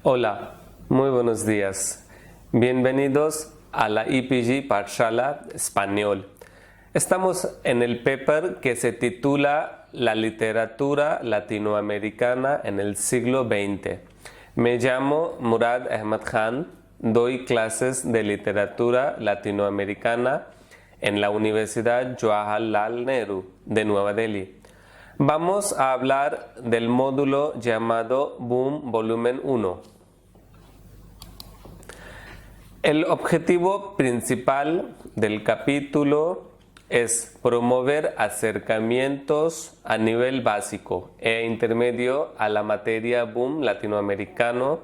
Hola, muy buenos días. Bienvenidos a la EPG Pathshala Español. Estamos en el paper que se titula La literatura latinoamericana en el siglo XX. Me llamo Murad Ahmad Khan, doy clases de literatura latinoamericana en la Universidad Jawaharlal Nehru de Nueva Delhi. Vamos a hablar del módulo llamado Boom Volumen 1. El objetivo principal del capítulo es promover acercamientos a nivel básico e intermedio a la materia boom latinoamericano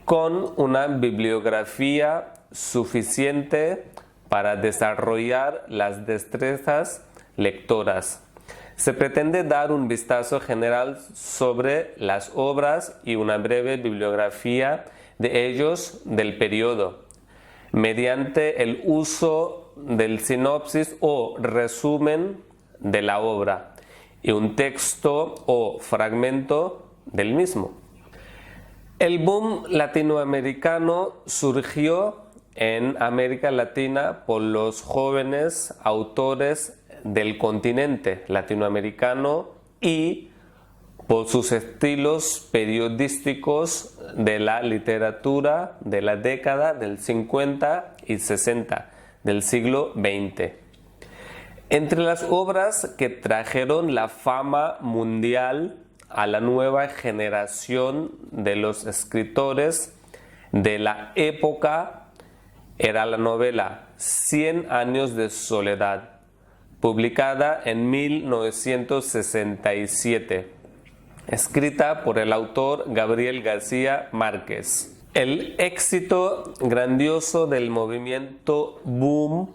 con una bibliografía suficiente para desarrollar las destrezas lectoras. Se pretende dar un vistazo general sobre las obras y una breve bibliografía de ellos del periodo, mediante el uso del sinopsis o resumen de la obra y un texto o fragmento del mismo. El boom latinoamericano surgió en América Latina por los jóvenes autores del continente latinoamericano y por sus estilos periodísticos de la literatura de la década del 50 y 60 del siglo XX. Entre las obras que trajeron la fama mundial a la nueva generación de los escritores de la época era la novela 100 años de soledad, publicada en 1967. Escrita por el autor Gabriel García Márquez. El éxito grandioso del movimiento boom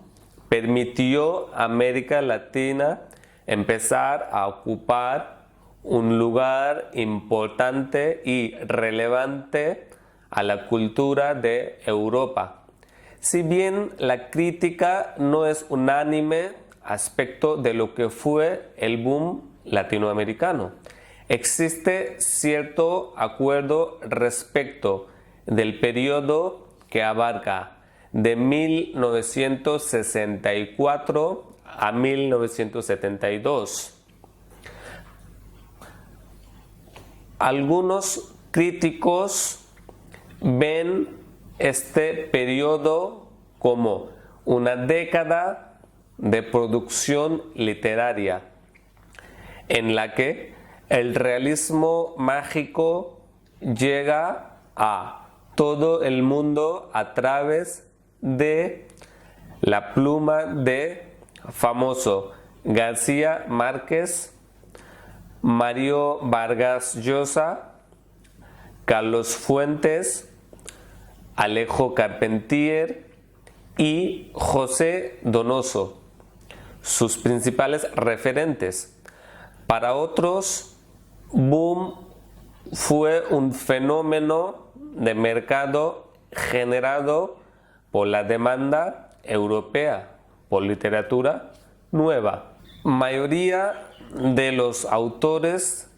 permitió a América Latina empezar a ocupar un lugar importante y relevante a la cultura de Europa. Si bien la crítica no es unánime aspecto de lo que fue el boom latinoamericano, existe cierto acuerdo respecto del periodo que abarca de 1964 a 1972. Algunos críticos ven este periodo como una década de producción literaria en la que el realismo mágico llega a todo el mundo a través de la pluma de famoso García Márquez, Mario Vargas Llosa, Carlos Fuentes, Alejo Carpentier y José Donoso, sus principales referentes. Para otros, boom fue un fenómeno de mercado generado por la demanda europea por literatura nueva. Mayoría de los autores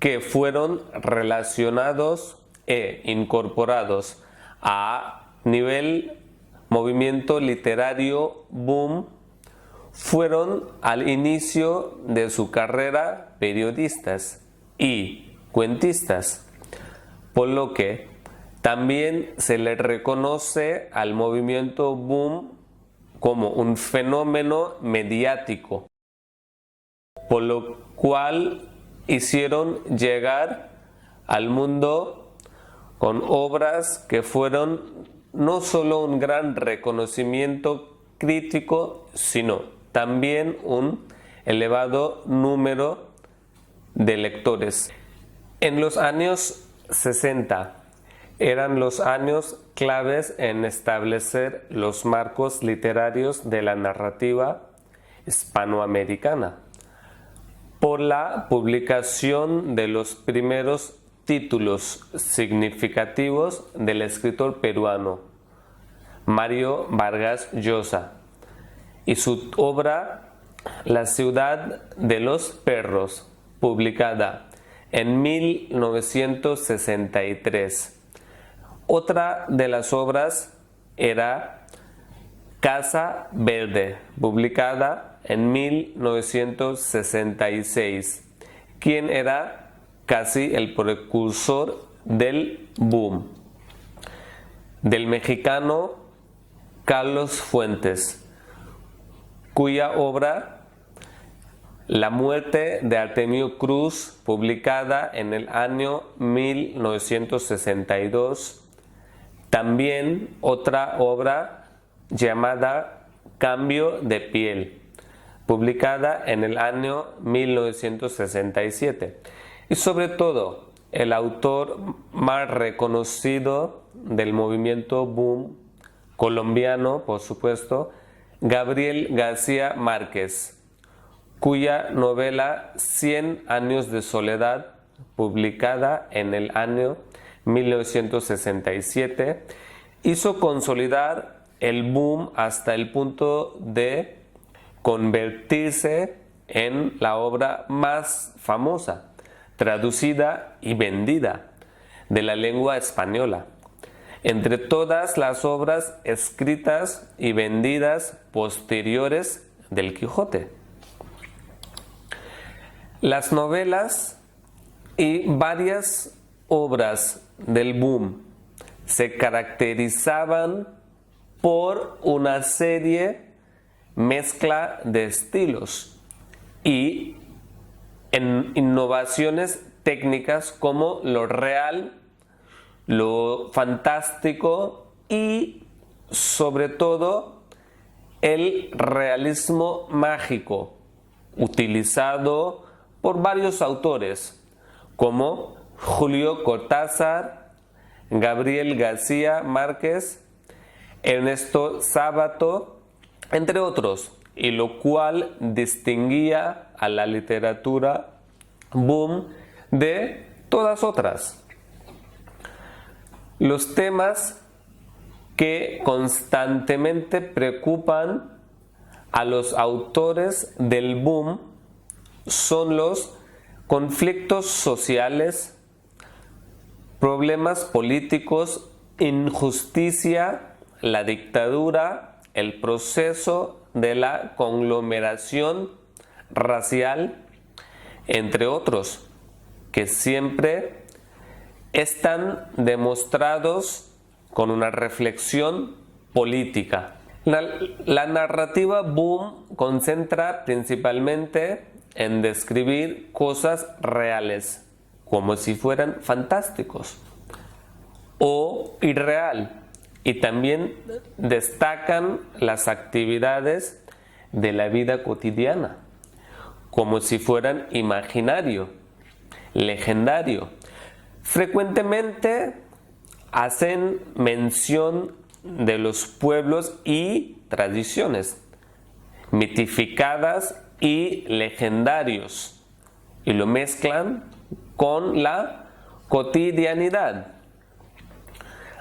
que fueron relacionados e incorporados a nivel movimiento literario boom fueron al inicio de su carrera periodistas y cuentistas, por lo que también se le reconoce al movimiento boom como un fenómeno mediático, por lo cual hicieron llegar al mundo con obras que fueron no solo un gran reconocimiento crítico, sino también un elevado número de lectores. En los años 60 eran los años claves en establecer los marcos literarios de la narrativa hispanoamericana, por la publicación de los primeros títulos significativos del escritor peruano Mario Vargas Llosa y su obra La ciudad de los perros, publicada en 1963, Otra de las obras era Casa Verde, publicada en 1966. ¿Quién era casi el precursor del boom? Del mexicano Carlos Fuentes, cuya obra La muerte de Artemio Cruz, publicada en el año 1962. También otra obra llamada Cambio de piel, publicada en el año 1967. Y sobre todo, el autor más reconocido del movimiento boom colombiano, por supuesto, Gabriel García Márquez, cuya novela 100 años de soledad, publicada en el año 1967, hizo consolidar el boom hasta el punto de convertirse en la obra más famosa, traducida y vendida de la lengua española, entre todas las obras escritas y vendidas posteriores del Quijote. Las novelas y varias obras del boom se caracterizaban por una mezcla de estilos y en innovaciones técnicas como lo real, lo fantástico y sobre todo el realismo mágico, utilizado por varios autores como Julio Cortázar, Gabriel García Márquez, Ernesto Sábato, entre otros, y lo cual distinguía a la literatura boom de todas otras. Los temas que constantemente preocupan a los autores del boom son los conflictos sociales, problemas políticos, injusticia, la dictadura, el proceso de la conglomeración racial, entre otros, que siempre están demostrados con una reflexión política. La narrativa boom concentra principalmente en describir cosas reales, como si fueran fantásticos o irreal, y también destacan las actividades de la vida cotidiana, como si fueran imaginario, legendario. Frecuentemente hacen mención de los pueblos y tradiciones mitificadas y legendarios, y lo mezclan con la cotidianidad.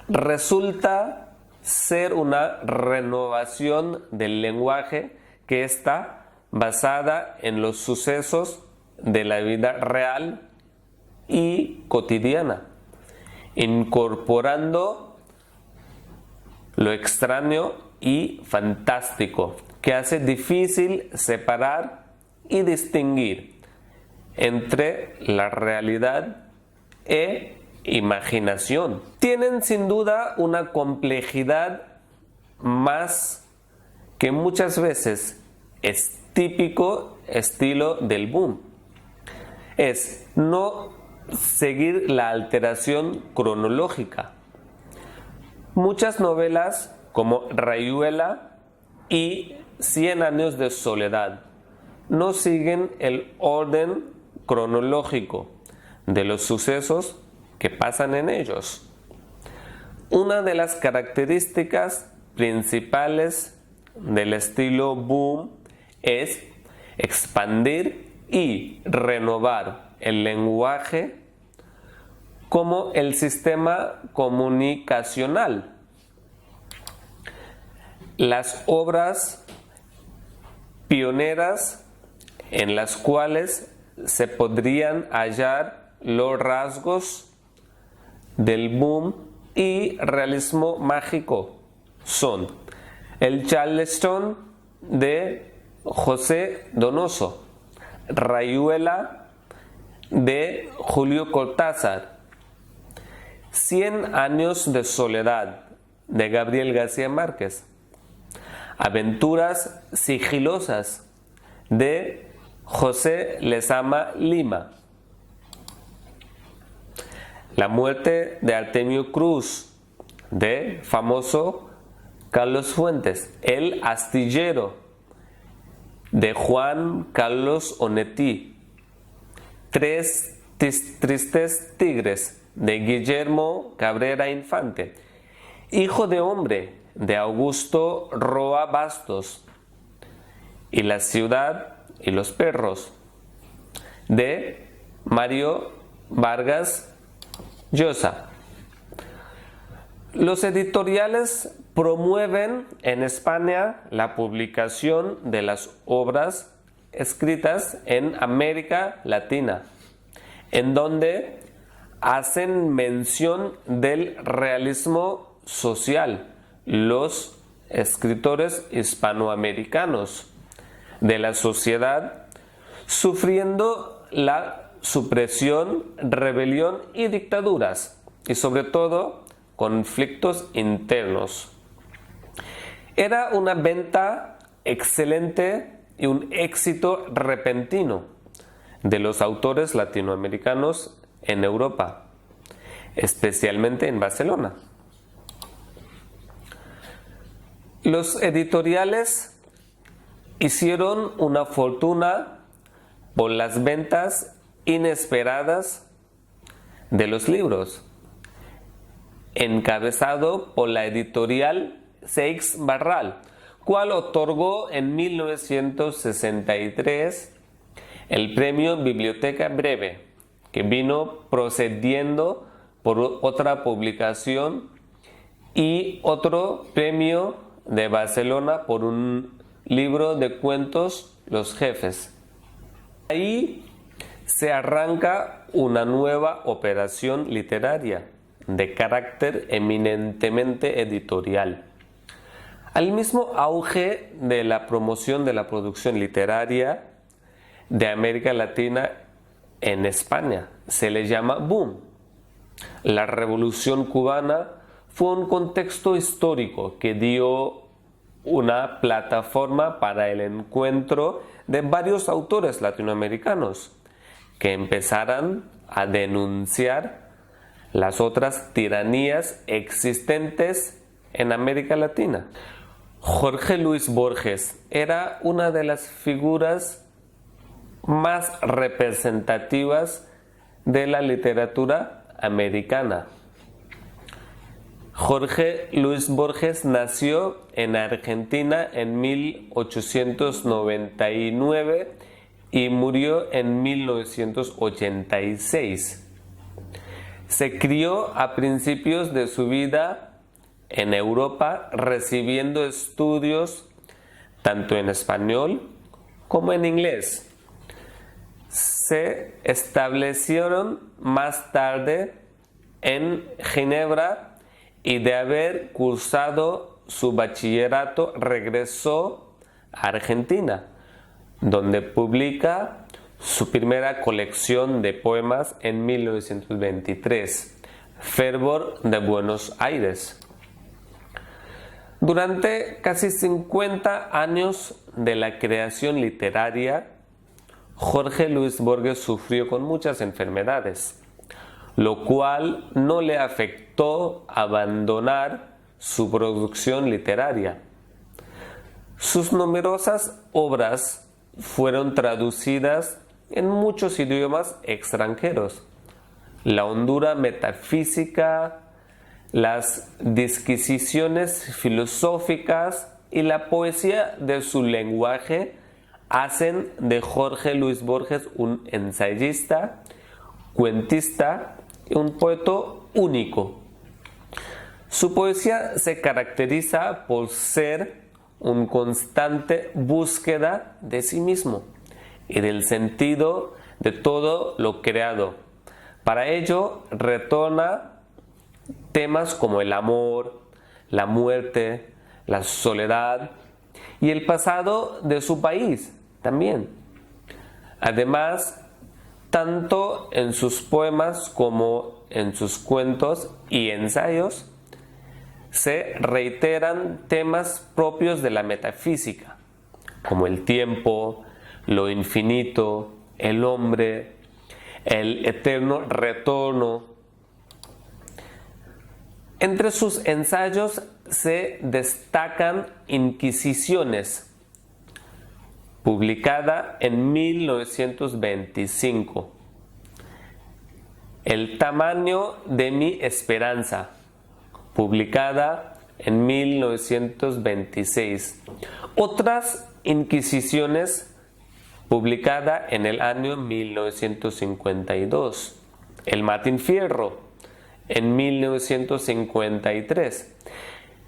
Resulta ser una renovación del lenguaje que está basada en los sucesos de la vida real y cotidiana, incorporando lo extraño y fantástico, que hace difícil separar y distinguir entre la realidad e imaginación. Tienen sin duda una complejidad más que muchas veces es típico estilo del boom. Es no seguir la alteración cronológica. Muchas novelas como Rayuela y 100 años de soledad no siguen el orden cronológico de los sucesos que pasan en ellos. Una de las características principales del estilo boom es expandir y renovar el lenguaje como el sistema comunicacional. Las obras pioneras en las cuales se podrían hallar los rasgos del boom y realismo mágico son el Charleston de José Donoso, Rayuela de Julio Cortázar, 100 años de soledad de Gabriel García Márquez, Aventuras sigilosas de José Lezama Lima, La muerte de Artemio Cruz de famoso Carlos Fuentes, El astillero de Juan Carlos Onetti, Tres tristes tigres de Guillermo Cabrera Infante, Hijo de hombre de Augusto Roa Bastos y La ciudad y los perros de Mario Vargas Llosa. Los editoriales promueven en España la publicación de las obras escritas en América Latina, en donde hacen mención del realismo social los escritores hispanoamericanos de la sociedad, sufriendo la supresión, rebelión y dictaduras, y sobre todo conflictos internos. Era una venta excelente y un éxito repentino de los autores latinoamericanos en Europa, especialmente en Barcelona. Los editoriales hicieron una fortuna por las ventas inesperadas de los libros, encabezado por la editorial Seix Barral, cual otorgó en 1963 el premio Biblioteca Breve, que vino procediendo por otra publicación, y otro premio de Barcelona por un libro de cuentos, Los Jefes. Ahí se arranca una nueva operación literaria de carácter eminentemente editorial. Al mismo auge de la promoción de la producción literaria de América Latina en España se le llama boom. La Revolución Cubana fue un contexto histórico que dio una plataforma para el encuentro de varios autores latinoamericanos que empezaran a denunciar las otras tiranías existentes en América Latina. Jorge Luis Borges era una de las figuras más representativas de la literatura americana. Jorge Luis Borges nació en Argentina en 1899 y murió en 1986. Se crió a principios de su vida en Europa, recibiendo estudios tanto en español como en inglés. Se establecieron más tarde en Ginebra y de haber cursado su bachillerato regresó a Argentina, donde publica su primera colección de poemas en 1923, Fervor de Buenos Aires. Durante casi 50 años de la creación literaria, Jorge Luis Borges sufrió con muchas enfermedades, lo cual no le afectó abandonar su producción literaria. Sus numerosas obras fueron traducidas en muchos idiomas extranjeros. La hondura metafísica, las disquisiciones filosóficas y la poesía de su lenguaje hacen de Jorge Luis Borges un ensayista, cuentista y un poeta único. Su poesía se caracteriza por ser una constante búsqueda de sí mismo y del sentido de todo lo creado. Para ello retorna temas como el amor, la muerte, la soledad y el pasado de su país también. Además, tanto en sus poemas como en sus cuentos y ensayos, se reiteran temas propios de la metafísica, como el tiempo, lo infinito, el hombre, el eterno retorno. Entre sus ensayos se destacan Inquisiciones, publicada en 1925. El tamaño de mi esperanza, publicada en 1926. Otras Inquisiciones, publicada en el año 1952. El Martín Fierro, en 1953.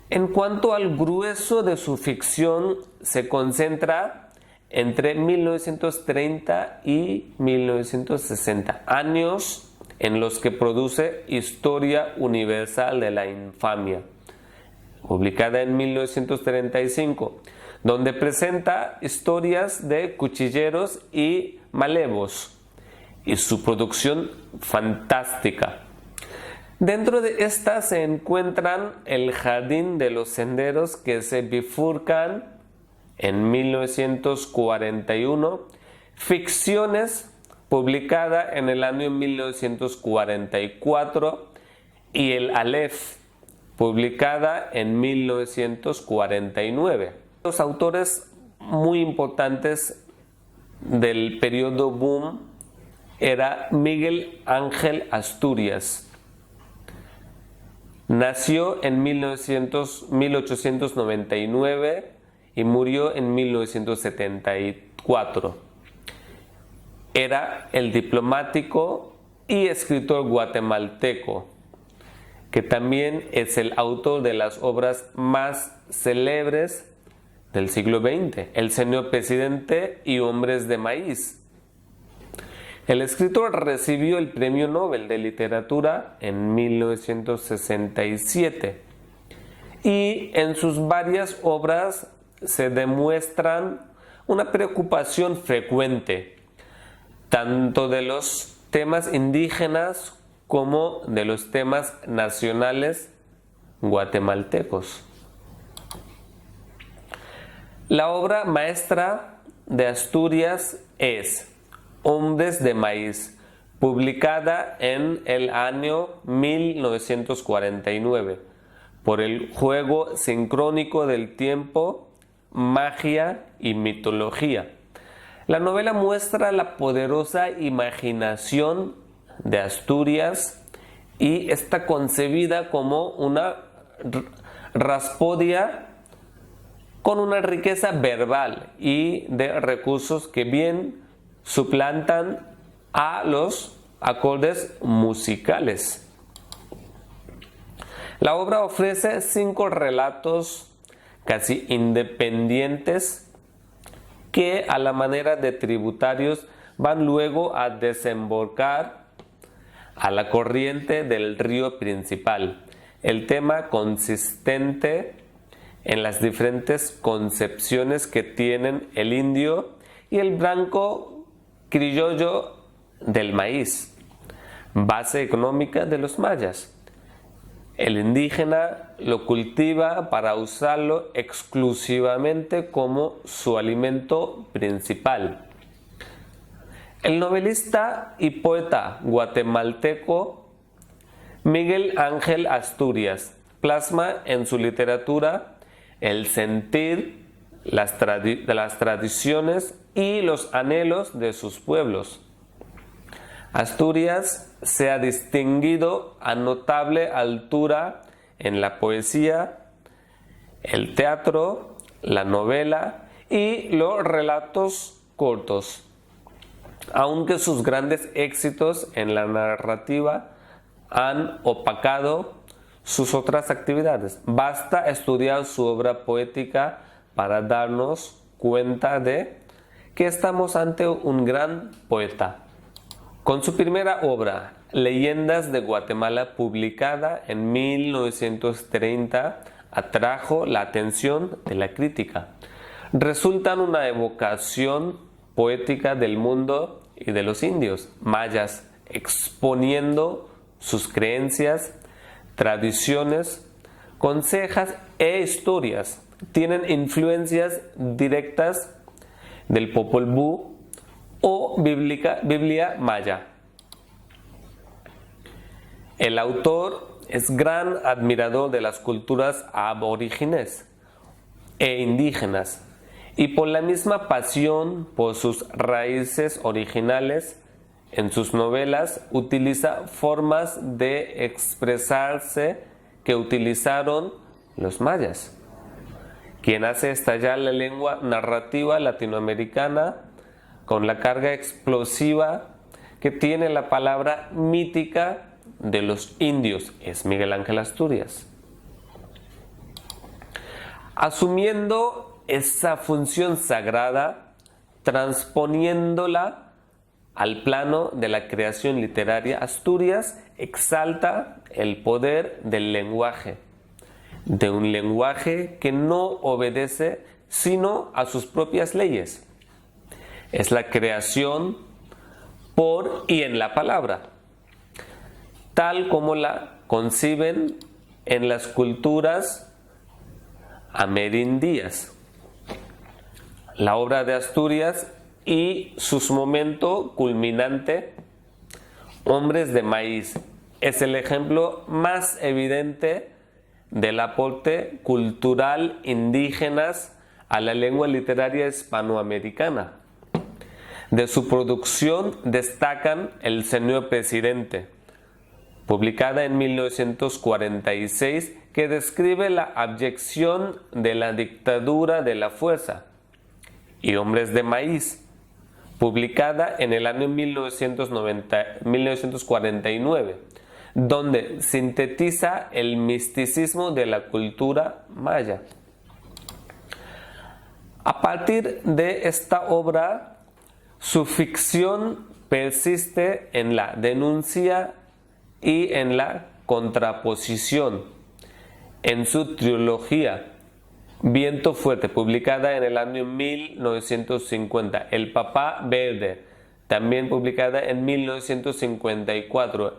En cuanto al grueso de su ficción, se concentra entre 1930 y 1960, años en los que produce Historia Universal de la Infamia, publicada en 1935, donde presenta historias de cuchilleros y malevos y su producción fantástica. Dentro de esta se encuentran El Jardín de los Senderos que se bifurcan en 1941, Ficciones, publicada en el año 1944, y El Aleph, publicada en 1949. Los autores muy importantes del periodo boom era Miguel Ángel Asturias. Nació en 1899 y murió en 1974. Era el diplomático y escritor guatemalteco, que también es el autor de las obras más célebres del siglo XX, El Señor Presidente y Hombres de Maíz. El escritor recibió el Premio Nobel de Literatura en 1967 y en sus varias obras se demuestran una preocupación frecuente, tanto de los temas indígenas como de los temas nacionales guatemaltecos. La obra maestra de Asturias es Hombres de Maíz, publicada en el año 1949 por el juego sincrónico del tiempo, magia y mitología. La novela muestra la poderosa imaginación de Asturias y está concebida como una Raspodia con una riqueza verbal y de recursos que bien suplantan a los acordes musicales. La obra ofrece 5 relatos casi independientes que a la manera de tributarios van luego a desembocar a la corriente del río principal. El tema consistente en las diferentes concepciones que tienen el indio y el blanco criollo del maíz, base económica de los mayas. El indígena lo cultiva para usarlo exclusivamente como su alimento principal. El novelista y poeta guatemalteco Miguel Ángel Asturias plasma en su literatura el sentir, las tradiciones y los anhelos de sus pueblos. Asturias se ha distinguido a notable altura en la poesía, el teatro, la novela y los relatos cortos, aunque sus grandes éxitos en la narrativa han opacado sus otras actividades. Basta estudiar su obra poética para darnos cuenta de que estamos ante un gran poeta. Con su primera obra, Leyendas de Guatemala, publicada en 1930, atrajo la atención de la crítica. Resultan una evocación poética del mundo y de los indios mayas, exponiendo sus creencias, tradiciones, consejas e historias. Tienen influencias directas del Popol Vuh o Biblia maya. El autor es gran admirador de las culturas aborígenes e indígenas y por la misma pasión por sus raíces originales, en sus novelas utiliza formas de expresarse que utilizaron los mayas, quien hace estallar la lengua narrativa latinoamericana con la carga explosiva que tiene la palabra mítica de los indios, es Miguel Ángel Asturias. Asumiendo esa función sagrada, transponiéndola al plano de la creación literaria, Asturias exalta el poder del lenguaje, de un lenguaje que no obedece sino a sus propias leyes. Es la creación por y en la palabra, tal como la conciben en las culturas amerindias. La obra de Asturias y su momento culminante, Hombres de Maíz, es el ejemplo más evidente del aporte cultural indígenas a la lengua literaria hispanoamericana. De su producción destacan El Señor Presidente, publicada en 1946, que describe la abyección de la dictadura de la fuerza, y Hombres de Maíz, publicada en el año 1949, donde sintetiza el misticismo de la cultura maya. A partir de esta obra, su ficción persiste en la denuncia y en la contraposición. En su trilogía Viento Fuerte, publicada en el año 1950, El Papá Verde, también publicada en 1954,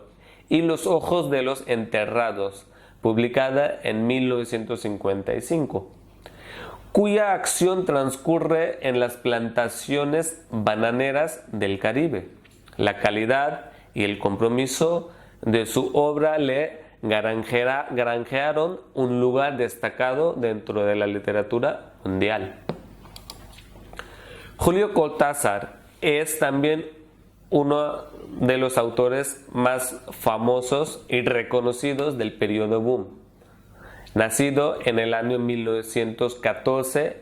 y Los Ojos de los Enterrados, publicada en 1955, cuya acción transcurre en las plantaciones bananeras del Caribe. La calidad y el compromiso de su obra le granjearon un lugar destacado dentro de la literatura mundial. Julio Cortázar es también uno de los autores más famosos y reconocidos del periodo boom. Nacido en el año 1914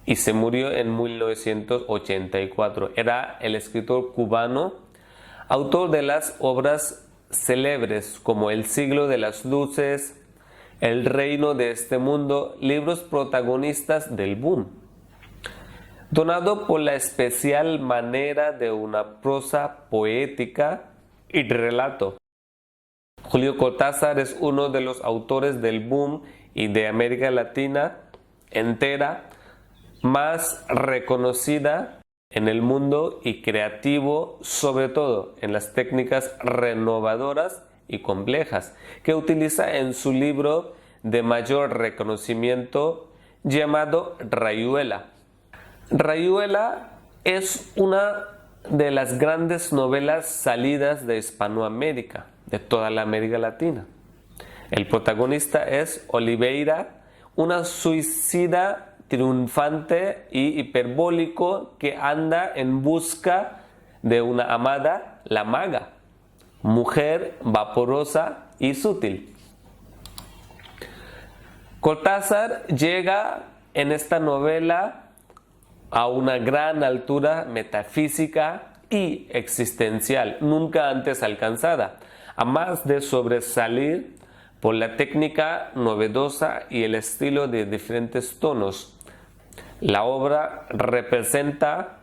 y se murió en 1984. Era el escritor cubano, autor de las obras célebres como El siglo de las luces, El reino de este mundo, libros protagonistas del boom. Donado por la especial manera de una prosa poética y relato. Julio Cortázar es uno de los autores del boom y de América Latina entera más reconocida en el mundo y creativo, sobre todo en las técnicas renovadoras y complejas que utiliza en su libro de mayor reconocimiento llamado Rayuela. Rayuela es una de las grandes novelas salidas de Hispanoamérica, de toda la América Latina. El protagonista es Oliveira, una suicida triunfante y hiperbólico que anda en busca de una amada, la maga, mujer vaporosa y sutil. Cortázar llega en esta novela a una gran altura metafísica y existencial, nunca antes alcanzada, a más de sobresalir por la técnica novedosa y el estilo de diferentes tonos. La obra representa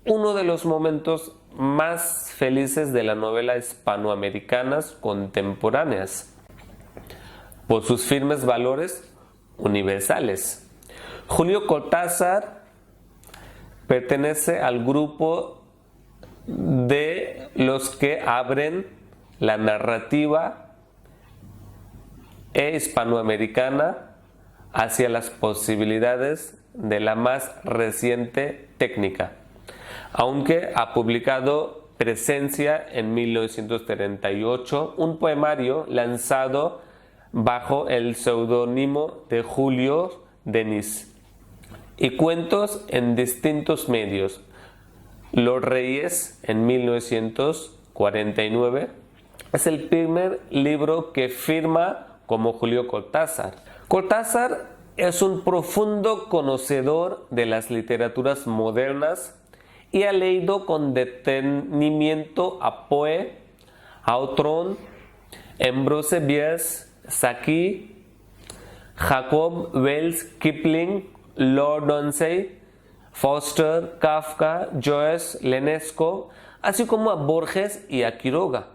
uno de los momentos más felices de la novela hispanoamericanas contemporáneas, por sus firmes valores universales. Julio Cortázar pertenece al grupo de los que abren la narrativa hispanoamericana hacia las posibilidades de la más reciente técnica, aunque ha publicado Presencia en 1938, un poemario lanzado bajo el seudónimo de Julio Denis, y cuentos en distintos medios. Los Reyes en 1949 es el primer libro que firma como Julio Cortázar. Cortázar es un profundo conocedor de las literaturas modernas y ha leído con detenimiento a Poe, Autran, Ambrose Bierce, Saki, Jacob Wells, Kipling, Lord Dunsey, Foster, Kafka, Joyce, Ionesco, así como a Borges y a Quiroga,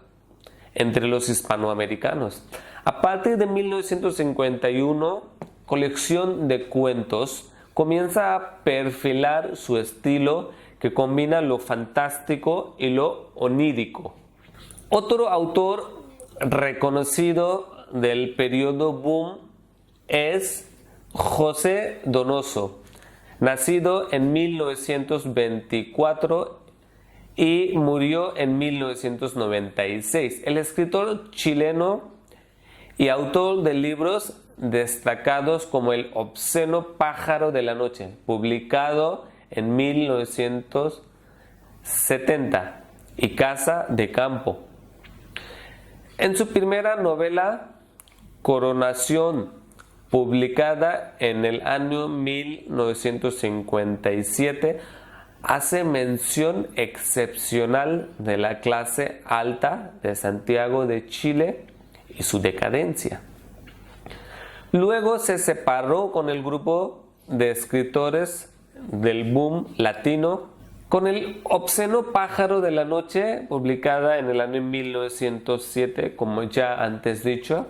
entre los hispanoamericanos. A partir de 1951, colección de cuentos comienza a perfilar su estilo que combina lo fantástico y lo onírico. Otro autor reconocido del periodo boom es José Donoso, nacido en 1924 y murió en 1996. El escritor chileno y autor de libros destacados como El obsceno pájaro de la noche, publicado en 1970, y Casa de campo. En su primera novela, Coronación, publicada en el año 1957, hace mención excepcional de la clase alta de Santiago de Chile y su decadencia. Luego se separó con el grupo de escritores del boom latino con El obsceno pájaro de la noche, publicada en el año 1907, como ya antes dicho.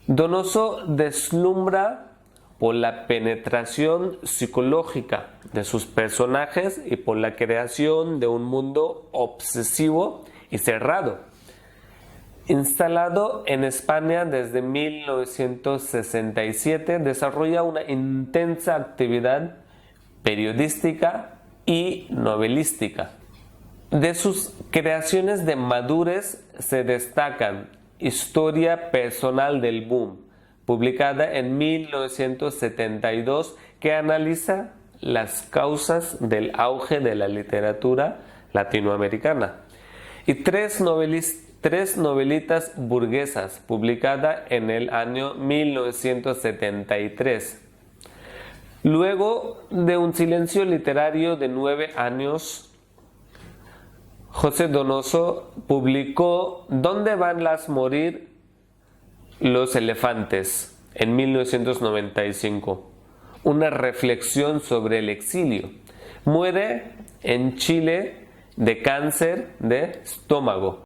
Donoso deslumbra por la penetración psicológica de sus personajes y por la creación de un mundo obsesivo y cerrado. Instalado en España desde 1967, desarrolla una intensa actividad periodística y novelística. De sus creaciones de madurez se destacan Historia personal del boom, publicada en 1972, que analiza las causas del auge de la literatura latinoamericana, y Tres novelitas burguesas, publicada en el año 1973. Luego de un silencio literario de 9 años, José Donoso publicó ¿Dónde van las morir los elefantes? En 1995, una reflexión sobre el exilio. Muere en Chile de cáncer de estómago.